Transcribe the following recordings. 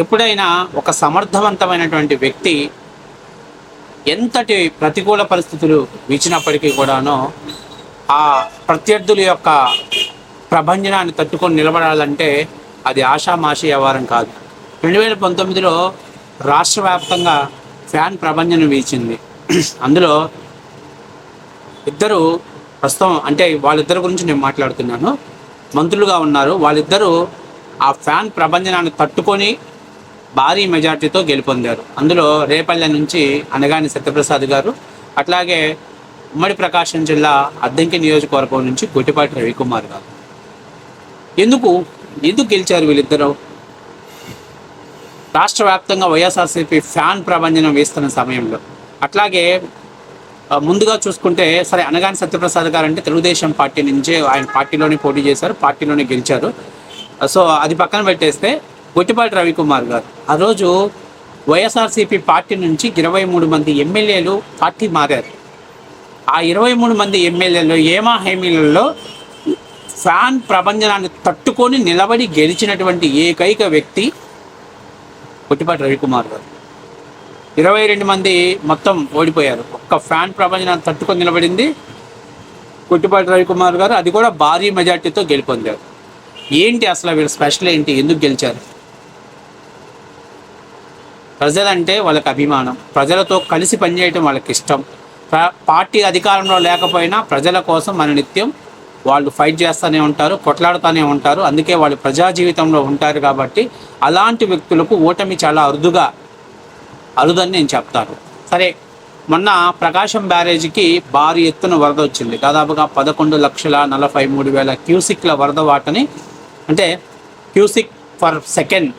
ఎప్పుడైనా ఒక సమర్థవంతమైనటువంటి వ్యక్తి ఎంతటి ప్రతికూల పరిస్థితులు ఇచ్చినప్పటికీ కూడాను ఆ ప్రత్యర్థుల యొక్క ప్రభంజనాన్ని తట్టుకొని నిలబడాలంటే అది ఆషామాషి వ్యవహారం కాదు. 2019లో రాష్ట్ర వ్యాప్తంగా ఫ్యాన్ ప్రభంజనం వీచింది. అందులో ఇద్దరు ప్రస్తుతం అంటే వాళ్ళిద్దరి గురించి నేను మాట్లాడుతున్నాను, మంత్రులుగా ఉన్నారు. వాళ్ళిద్దరూ ఆ ఫ్యాన్ ప్రభంజనాన్ని తట్టుకొని భారీ మెజార్టీతో గెలుపొందారు. అందులో రేపల్లె నుంచి అనగాని సత్యప్రసాద్ గారు, అట్లాగే ఉమ్మడి ప్రకాశం జిల్లా అద్దంకి నియోజకవర్గం నుంచి గొట్టిపాటి రవికుమార్ గారు. ఎందుకు గెలిచారు వీళ్ళిద్దరూ? రాష్ట్ర వ్యాప్తంగా వైఎస్ఆర్సీపీ ఫ్యాన్ ప్రభంజనం వేస్తున్న సమయంలో. అట్లాగే ముందుగా చూసుకుంటే సరే, అనగాని సత్యప్రసాద్ గారు అంటే తెలుగుదేశం పార్టీ నుంచే ఆయన పార్టీలోనే పోటీ చేశారు, పార్టీలోనే గెలిచారు. సో అది పక్కన పెట్టేస్తే గొట్టిపాటి రవికుమార్ గారు ఆ రోజు వైఎస్ఆర్సీపీ పార్టీ నుంచి 23 మంది ఎమ్మెల్యేలు పార్టీ మారారు. ఆ 23 మంది ఎమ్మెల్యేలు ఏమా హామీలలో ఫ్యాన్ ప్రభంజనాన్ని తట్టుకొని నిలబడి గెలిచినటువంటి ఏకైక వ్యక్తి గొట్టిపాటి రవికుమార్ గారు. 22 మంది మొత్తం ఓడిపోయారు. ఒక్క ఫ్యాన్ ప్రభంజనాన్ని తట్టుకొని నిలబడింది గొట్టిపాటి రవికుమార్ గారు, అది కూడా భారీ మెజార్టీతో గెలుపొందారు. ఏంటి అసలు వీళ్ళ స్పెషల్ ఏంటి? ఎందుకు గెలిచారు? ప్రజలంటే వాళ్ళకి అభిమానం, ప్రజలతో కలిసి పనిచేయటం వాళ్ళకి ఇష్టం. పార్టీ అధికారంలో లేకపోయినా ప్రజల కోసం మన నిత్యం వాళ్ళు ఫైట్ చేస్తూనే ఉంటారు, కొట్లాడుతూనే ఉంటారు. అందుకే వాళ్ళు ప్రజా జీవితంలో ఉంటారు. కాబట్టి అలాంటి వ్యక్తులకు ఓటమి చాలా అరుదని నేను చెప్తాను. సరే, మొన్న ప్రకాశం బ్యారేజీకి భారీ ఎత్తున వరద వచ్చింది. దాదాపుగా 11,43,000 క్యూసిక్ల వరద వాటని, అంటే క్యూసిక్ ఫర్ సెకండ్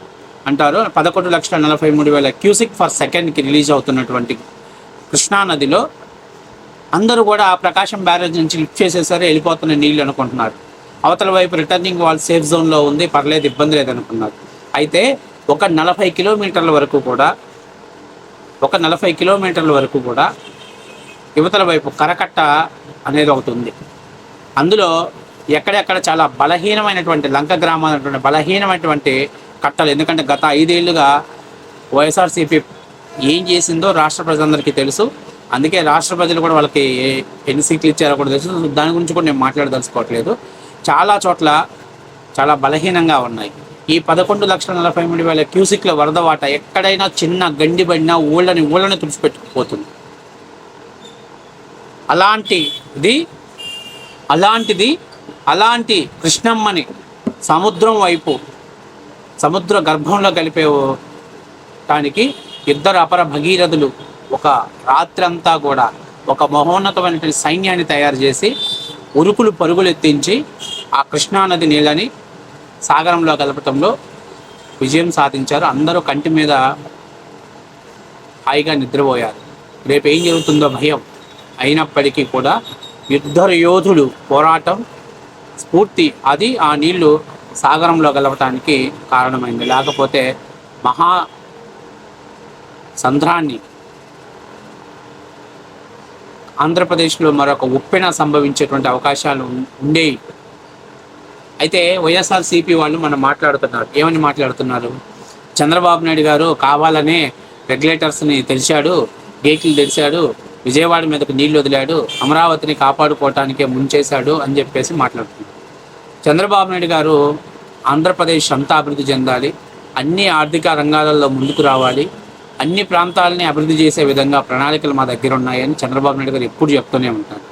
అంటారు. 11,43,000 క్యూసిక్ ఫర్ సెకండ్కి రిలీజ్ అవుతున్నటువంటి కృష్ణానదిలో అందరూ కూడా ప్రకాశం బ్యారేజ్ నుంచి లిఫ్ట్ చేసేసరి వెళ్ళిపోతున్న నీళ్ళు అనుకుంటున్నారు. అవతల వైపు రిటర్నింగ్ వాల్ సేఫ్ జోన్లో ఉంది, పర్లేదు, ఇబ్బంది లేదనుకున్నారు. అయితే ఒక 40 కిలోమీటర్ల వరకు కూడా యువతల వైపు కరకట్ట అనేది ఒకటి ఉంది. అందులో ఎక్కడెక్కడ చాలా బలహీనమైనటువంటి లంక గ్రామాలైనటువంటి బలహీనమైనటువంటి కట్టలు. ఎందుకంటే గత 5 ఏళ్లుగా వైఎస్ఆర్సీపీ ఏం చేసిందో రాష్ట్ర ప్రజలందరికీ తెలుసు. అందుకే రాష్ట్ర ప్రజలు కూడా వాళ్ళకి ఎన్ని సీట్లు ఇచ్చారో కూడా తెలుసు. దాని గురించి కూడా నేను మాట్లాడదలుచుకోవట్లేదు. చాలా చోట్ల చాలా బలహీనంగా ఉన్నాయి. ఈ 11,43,000 క్యూసిక్ల వరద వాట ఎక్కడైనా చిన్న గండి పడినా ఊళ్ళని తుడిచిపెట్టుకుపోతుంది. అలాంటి కృష్ణమ్మని సముద్ర గర్భంలో కలిపేటానికి ఇద్దరు అపర భగీరథులు ఒక రాత్రంతా కూడా ఒక మహోన్నతమైనటువంటి సైన్యాన్ని తయారు చేసి ఉరుకులు పరుగులు ఎత్తించి ఆ కృష్ణానది నీళ్ళని సాగరంలో కలపటంలో విజయం సాధించారు. అందరూ కంటి మీద హాయిగా నిద్రపోయారు. రేపు ఏం జరుగుతుందో భయం. అయినప్పటికీ కూడా ఇద్దరు యోధులు పోరాటం స్ఫూర్తి అది ఆ నీళ్లు సాగరంలో కలవటానికి కారణమైంది. లేకపోతే మహా సంద్రాన్ని ఆంధ్రప్రదేశ్లో మరొక ఉప్పెన సంభవించేటువంటి అవకాశాలు ఉండేవి. అయితే వైఎస్ఆర్సీపీ వాళ్ళు మనం మాట్లాడుతున్నారు. ఏమని మాట్లాడుతున్నారు? చంద్రబాబు నాయుడు గారు కావాలనే రెగ్యులేటర్స్ని తెరిచాడు, గేట్లు తెరిచాడు, విజయవాడ మీదకు నీళ్లు వదిలాడు, అమరావతిని కాపాడుకోవటానికే ముంచేశాడు అని చెప్పేసి మాట్లాడుతున్నారు. చంద్రబాబు నాయుడు గారు ఆంధ్రప్రదేశ్ అంతా అభివృద్ధి చెందాలి, అన్ని ఆర్థిక రంగాలలో ముందుకు రావాలి, అన్ని ప్రాంతాలని అభివృద్ధి చేసే విధంగా ప్రణాళికలు మా దగ్గర ఉన్నాయని చంద్రబాబు నాయుడు గారు ఎప్పుడు చెప్తూనే ఉంటారు.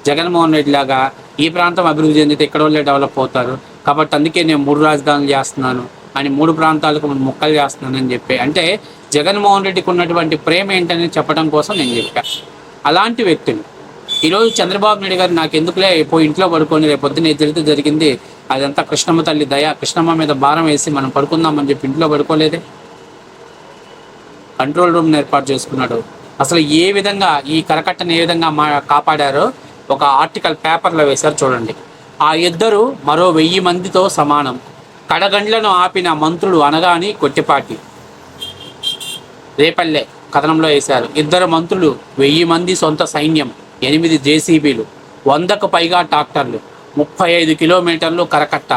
జగన్మోహన్ రెడ్డి లాగా ఈ ప్రాంతం అభివృద్ధి చెందితే ఇక్కడ వాళ్ళే డెవలప్ అవుతారు, కాబట్టి అందుకే నేను 3 రాజధానులు చేస్తున్నాను అని 3 ప్రాంతాలకు ముక్కలు చేస్తున్నానని చెప్పి, అంటే జగన్మోహన్ రెడ్డికి ఉన్నటువంటి ప్రేమ ఏంటని చెప్పడం కోసం నేను చెప్పాను. అలాంటి వ్యక్తులు ఈరోజు చంద్రబాబు నాయుడు గారు నాకు ఎందుకులే పోయి ఇంట్లో పడుకొని రేపు పొద్దున్న జరిగితే జరిగింది, అదంతా కృష్ణమ్మ తల్లి దయ, కృష్ణమ్మ మీద భారం వేసి మనం పడుకుందామని చెప్పి ఇంట్లో పడుకోలేదే, కంట్రోల్ రూమ్ని ఏర్పాటు చేసుకున్నాడు. అసలు ఏ విధంగా ఈ కరకట్టను ఏ విధంగా కాపాడారో ఒక ఆర్టికల్ పేపర్లో వేశారు చూడండి. ఆ ఇద్దరు మరో 1000 మందితో సమానం. కడగండ్లను ఆపిన మంత్రులు అనగాని కొట్టిపాటి రేపల్లె కథనంలో వేశారు. 2 మంత్రులు, 1000 మంది సొంత సైన్యం, 8 జేసీబీలు, 100కు పైగా ట్రాక్టర్లు, 35 కిలోమీటర్లు కరకట్ట,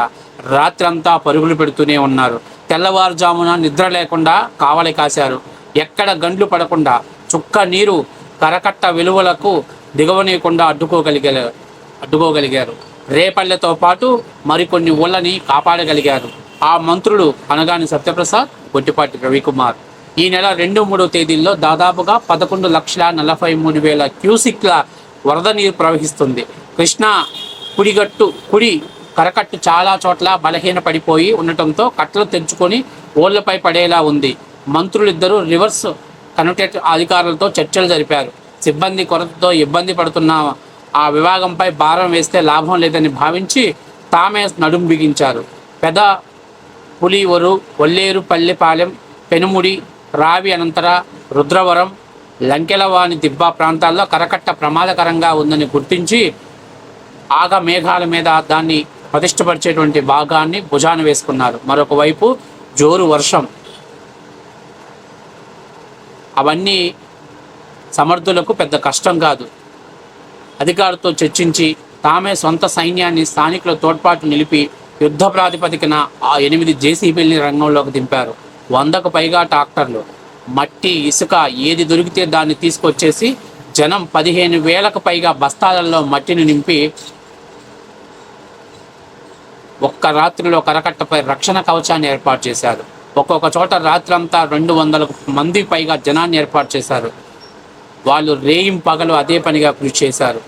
రాత్రంతా పరుగులు పెడుతూనే ఉన్నారు. తెల్లవారుజామున నిద్ర లేకుండా కావలి కాశారు. ఎక్కడ గండ్లు పడకుండా చుక్క నీరు కరకట్ట విలువలకు దిగవనీయకుండా అడ్డుకోగలిగారు. రేపల్లెతో పాటు మరికొన్ని ఊళ్ళని కాపాడగలిగారు. ఆ మంత్రులు అనగాని సత్యప్రసాద్, గొట్టిపాటి రవికుమార్. ఈ నెల 2-3 తేదీల్లో దాదాపుగా 11,43,000 క్యూసిక్ల వరద నీరు ప్రవహిస్తుంది. కృష్ణా కుడి కరకట్టు చాలా చోట్ల బలహీన పడిపోయి ఉండటంతో కట్టలు తెంచుకొని ఓళ్లపై పడేలా ఉంది. మంత్రులిద్దరూ రివర్స్ కనెక్టెడ్ అధికారులతో చర్చలు జరిపారు. సిబ్బంది కొరతతో ఇబ్బంది పడుతున్న ఆ విభాగంపై భారం వేస్తే లాభం లేదని భావించి తామే నడుం బిగించారు. పెద పులివరు, ఒల్లేరు, పల్లెపాలెం, పెనుముడి, రావి అనంతర, రుద్రవరం, లంకెలవాని దిబ్బ ప్రాంతాల్లో కరకట్ట ప్రమాదకరంగా ఉందని గుర్తించి ఆగ మేఘాల మీద దాన్ని ప్రతిష్టపరిచేటువంటి భాగాన్ని భుజాన వేసుకున్నారు. మరొక వైపు జోరు వర్షం. అవన్నీ సమర్థులకు పెద్ద కష్టం కాదు. అధికారులతో చర్చించి తామే సొంత సైన్యాన్ని స్థానికుల తోడ్పాటు నిలిపి యుద్ధ ప్రాతిపదికన ఆ 8 జేసీబీల్ని రంగంలోకి దింపారు. 100కు పైగా ట్రాక్టర్లు, మట్టి, ఇసుక ఏది దొరికితే దాన్ని తీసుకొచ్చేసి జనం 15,000కు పైగా బస్తాలలో మట్టిని నింపి ఒక్క రాత్రిలో కరకట్టపై రక్షణ కవచాన్ని ఏర్పాటు చేశారు. ఒక్కొక్క చోట రాత్రంతా 200 మంది పైగా జనాన్ని ఏర్పాటు చేశారు. వాళ్ళు రేయింపగలు అదే పనిగా కృషి చేశారు.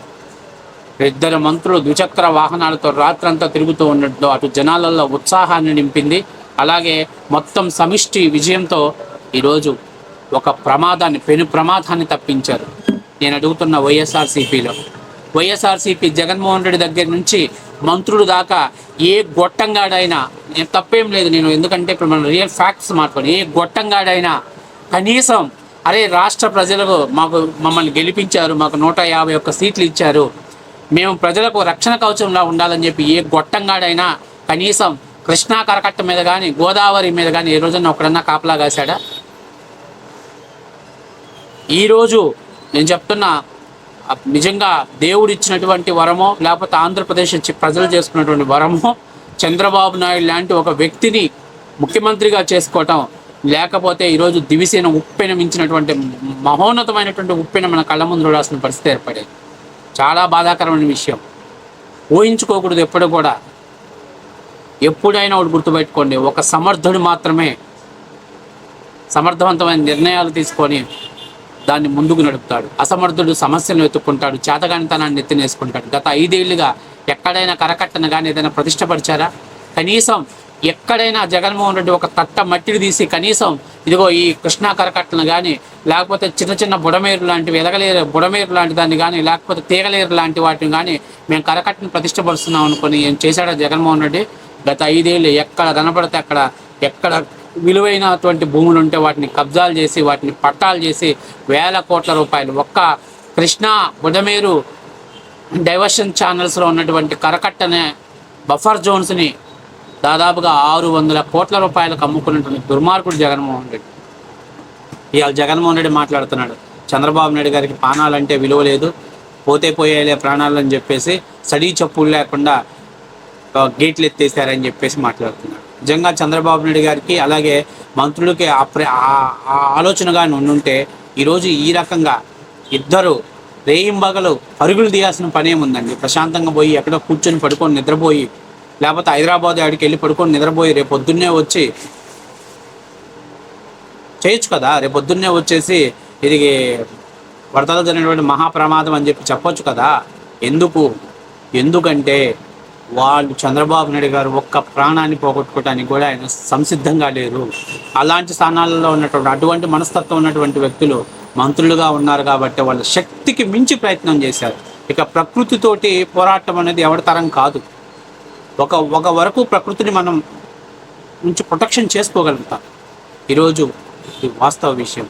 2 మంత్రులు ద్విచక్ర వాహనాలతో రాత్రంతా తిరుగుతూ ఉండడంతో అటు జనాలలో ఉత్సాహాన్ని నింపింది. అలాగే మొత్తం సమిష్టి విజయంతో ఈరోజు ఒక పెను ప్రమాదాన్ని తప్పించారు. నేను అడుగుతున్న వైఎస్ఆర్సీపీ జగన్మోహన్ రెడ్డి దగ్గర నుంచి మంత్రులు దాకా ఏ గొట్టంగాడైనా, నేను తప్పేం లేదు, నేను ఎందుకంటే ఇప్పుడు మనం రియల్ ఫ్యాక్ట్స్ మాట్లాడుకోండి, ఏ గొట్టంగాడైనా కనీసం అరే రాష్ట్ర ప్రజలకు మమ్మల్ని గెలిపించారు, మాకు 151 సీట్లు ఇచ్చారు, మేము ప్రజలకు రక్షణ కవచంలా ఉండాలని చెప్పి ఏ గొట్టంగాడైనా కనీసం కృష్ణా కరకట్ట మీద కానీ గోదావరి మీద కానీ ఏ రోజున ఒకడన్నా కాపలా కాశాడా? ఈరోజు నేను చెప్తున్నా, నిజంగా దేవుడు ఇచ్చినటువంటి వరమో లేకపోతే ఆంధ్రప్రదేశ్ ప్రజలు చేసుకున్నటువంటి వరమో చంద్రబాబు నాయుడు లాంటి ఒక వ్యక్తిని ముఖ్యమంత్రిగా చేసుకోవటం, లేకపోతే ఈరోజు దివిసేన ఉప్పెన మించినటువంటి మహోన్నతమైనటువంటి ఉప్పెన మన కళ్ళ ముందు చూడాల్సిన పరిస్థితి ఏర్పడేది. చాలా బాధాకరమైన విషయం. ఊహించుకోకూడదు ఎప్పుడు కూడా. ఎప్పుడైనా ఒకటి గుర్తుపెట్టుకోండి, ఒక సమర్థుడు మాత్రమే సమర్థవంతమైన నిర్ణయాలు తీసుకొని దాన్ని ముందుకు నడుపుతాడు. అసమర్థుడు సమస్యలను వెతుక్కుంటాడు, చేతగానితనాన్ని ఎత్తినేసుకుంటాడు. గత 5 ఏళ్లుగా ఎక్కడైనా కరకట్టను కానీ ఏదైనా ప్రతిష్టపరిచారా? కనీసం ఎక్కడైనా జగన్మోహన్ రెడ్డి ఒక తట్ట మట్టిని తీసి కనీసం ఇదిగో ఈ కృష్ణా కరకట్టను కానీ లేకపోతే చిన్న బుడమేరు లాంటివి, బుడమేరు లాంటి దాన్ని కానీ లేకపోతే తీగలేరు లాంటి వాటిని కానీ మేము కరకట్టను ప్రతిష్టపరుస్తున్నాం అనుకుని ఏం చేశాడా జగన్మోహన్ రెడ్డి? గత 5 ఏళ్ళు ఎక్కడ కనపడితే ఎక్కడ విలువైనటువంటి భూములు ఉంటే వాటిని కబ్జాలు చేసి వాటిని పట్టాలు చేసి వేల కోట్ల రూపాయలు ఒక్క కృష్ణా బుడమేరు డైవర్షన్ ఛానల్స్లో ఉన్నటువంటి కరకట్టనే బఫర్ జోన్స్ని దాదాపుగా 600 కోట్ల రూపాయలకు అమ్ముకున్నటువంటి దుర్మార్గుడు జగన్మోహన్ రెడ్డి. ఇవాళ జగన్మోహన్ రెడ్డి మాట్లాడుతున్నాడు, చంద్రబాబు నాయుడు గారికి ప్రాణాలంటే విలువ లేదు, పోతే పోయేలే ప్రాణాలని చెప్పేసి సడీ చెప్పులు లేకుండా గేట్లు ఎత్తేసారని చెప్పేసి మాట్లాడుతున్నాడు. నిజంగా చంద్రబాబు నాయుడు గారికి అలాగే మంత్రులకి ఆలోచనగా ఉండుంటే ఈరోజు ఈ రకంగా ఇద్దరు రేయింబగలు పరుగులు తీయాల్సిన పనేముందండి? ప్రశాంతంగా పోయి ఎక్కడో కూర్చొని పడుకొని నిద్రపోయి, లేకపోతే హైదరాబాద్ ఆడికి వెళ్ళి పడుకొని నిద్రపోయి రేపు పొద్దున్నే వచ్చి చేయొచ్చు కదా. రేపు పొద్దున్నే వచ్చేసి ఇది వరదలు జరిగినటువంటి మహాప్రమాదం అని చెప్పొచ్చు కదా. ఎందుకంటే వాళ్ళు చంద్రబాబు నాయుడు గారు ఒక్క ప్రాణాన్ని పోగొట్టుకోవడానికి కూడా ఆయన సంసిద్ధంగా లేరు. అలాంటి స్థానాలలో ఉన్నటువంటి అటువంటి మనస్తత్వం ఉన్నటువంటి వ్యక్తులు మంత్రులుగా ఉన్నారు కాబట్టి వాళ్ళ శక్తికి మించి ప్రయత్నం చేశారు. ఇక ప్రకృతితోటి పోరాటం అనేది ఎవరి తరం కాదు. ఒక వరకు ప్రకృతిని మనం నుంచి ప్రొటెక్షన్ చేసుకోగలుగుతాం. ఈరోజు ఇది వాస్తవ విషయం.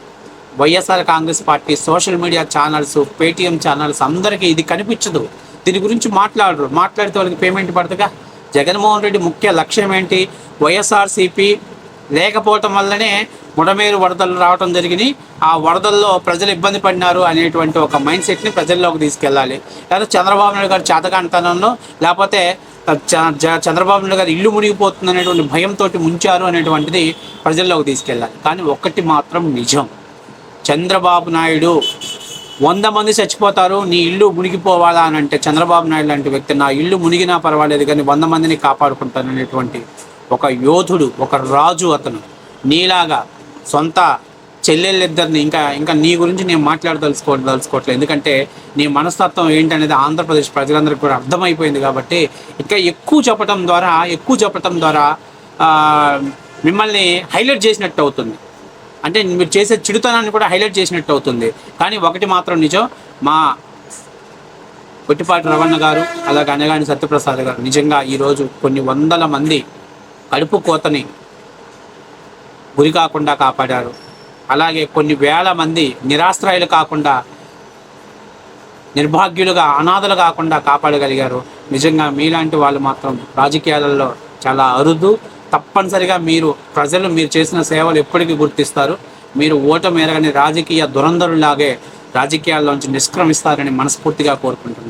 YSR Congress party social media channels, Paytm channels అందరికీ ఇది కనిపించదు. దీని గురించి మాట్లాడితే వాళ్ళకి పేమెంట్ పడుతుందిగా. జగన్మోహన్ రెడ్డి ముఖ్య లక్ష్యం ఏంటి? వైఎస్ఆర్సీపీ లేకపోవటం వల్లనే ముడమేరు వరదలు రావటం జరిగినాయి. ఆ వరదల్లో ప్రజలు ఇబ్బంది పడినారు అనేటువంటి ఒక మైండ్ సెట్ని ప్రజల్లోకి తీసుకెళ్ళాలి. లేదా చంద్రబాబు నాయుడు గారు చేతకానితనంలో, లేకపోతే చంద్రబాబు నాయుడు గారు ఇల్లు మునిగిపోతుంది అనేటువంటి భయంతో ముంచారు అనేటువంటిది ప్రజల్లోకి తీసుకెళ్ళాలి. కానీ ఒక్కటి మాత్రం నిజం, చంద్రబాబు నాయుడు 100 మంది చచ్చిపోతారు నీ ఇల్లు మునిగిపోవాలా అని అంటే, చంద్రబాబు నాయుడు లాంటి వ్యక్తి నా ఇల్లు మునిగినా పర్వాలేదు కానీ 100 మందిని కాపాడుకుంటాను అనేటువంటి ఒక యోధుడు, ఒక రాజు అతను. నీలాగా సొంత చెల్లెళ్ళిద్దరిని ఇంకా నీ గురించి నేను మాట్లాడదలుచుకోవట్లేదు, ఎందుకంటే నీ మనస్తత్వం ఏంటనేది ఆంధ్రప్రదేశ్ ప్రజలందరికీ కూడా అర్థమైపోయింది. కాబట్టి ఇంకా ఎక్కువ చెప్పటం ద్వారా మిమ్మల్ని హైలైట్ చేసినట్టు అవుతుంది, అంటే మీరు చేసే చెడుతనాన్ని కూడా హైలైట్ చేసినట్టు అవుతుంది. కానీ ఒకటి మాత్రం నిజం, మా కొట్టిపాటి రమణ గారు అలాగే అనగాని సత్యప్రసాద్ గారు నిజంగా ఈరోజు కొన్ని వందల మంది కడుపు కోతని గురి కాకుండా కాపాడారు. అలాగే కొన్ని వేల మంది నిరాశ్రయాలు కాకుండా, నిర్భాగ్యులుగా, అనాథలు కాకుండా కాపాడగలిగారు. నిజంగా మీలాంటి వాళ్ళు మాత్రం రాజకీయాలలో చాలా అరుదు. తప్పనిసరిగా ప్రజలు మీరు చేసిన సేవలు ఎప్పటికీ గుర్తిస్తారు. మీరు ఓటమి ఎరగని రాజకీయ దురంధరులాగే రాజకీయాల్లోంచి నిష్క్రమిస్తారని మనస్ఫూర్తిగా కోరుకుంటున్నాను.